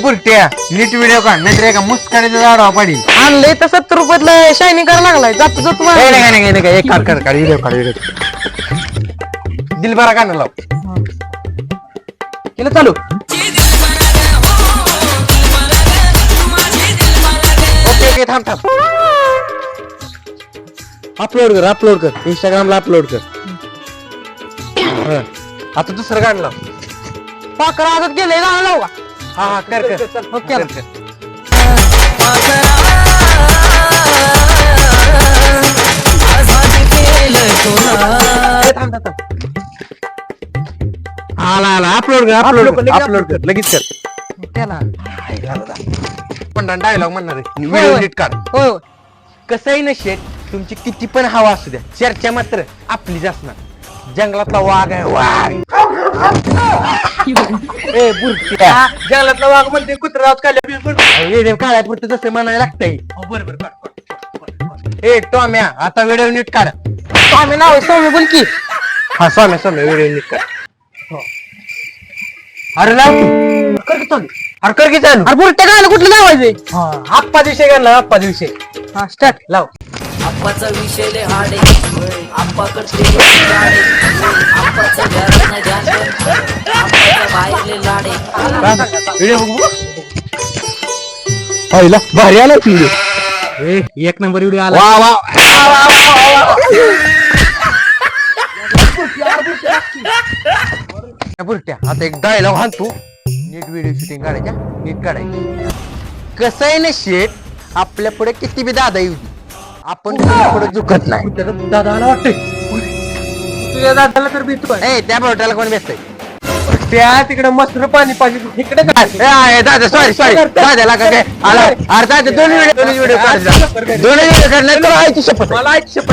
बुरट्या नीट video काढ नाहीतर एका मुस्काडीचा झाडा पाडील. आणलंय तर 70 रुपयातलं शायनिंग करायला लागलाय. जातो जातो नाही एक काढ व्हिडिओ काढ दिलबरा गाणं लाव. केलं चालू. ओके थांब अपलोड कर इंस्टाग्रामला अपलोड कर. आता दुसरं गाणं लाव. पाकरा आजच गेले गाणं लावू का? हा कर ओके आला अपलोड कर लगेच कर. त्याला पण डायलॉग म्हणणार आहे व्हिडिओ नीट काढ. हो कसंही ना शेट तुमची किती पण हवा असू द्या चर्चा मात्र आपलीच असणार. जंगलातला वाघ आहे वाघ. बुरट्या जंगलातला वाघ म्हणते कुत्रा काढायपुरतं तसं म्हणायला लागतंय. ए टॉम्या आता व्हिडिओ नीट काढ. आम्ही नाव सौम्य बोल की. हा स्वाम्या व्हिडिओ नीट काढ. अरे लाव कर की चालू. अरे बुरट्या गाणं कुठलं लावायचंय? आप्पा दिवशी घालला आप्पा दिवशी. हा स्टार्ट. लाव. आप्पाचा विषय लय हाडे आप्पा करते आप्पाचं घरात नाही ध्यान आप्पाच्या बाहेरले लाडे. व्हिडिओ बघू. पहिला भारी आला व्हिडिओ. एक नंबर व्हिडिओ आला. वा वा बुरट्या आता एक डायलॉग हाण तू. नीट व्हिडिओ शूटिंग काढायच्या नीट काढायची. कसं आहे ना शेट आपल्या पुढे किती बी दादा येऊ दे आपण पुढे झुकत नाही. दादाला वाटतंय तुझ्या दादाला तर भेटतो. त्या बोटाला कोण भेटतंय? त्या तिकडे मस्त पाणी पाहिजे इकडे दादा सॉरी दादाला का काय आला. अरे दादा दोन्ही व्हिडिओ काढायचा दोन्ही व्हिडिओ काढणार. मला आयची शपथ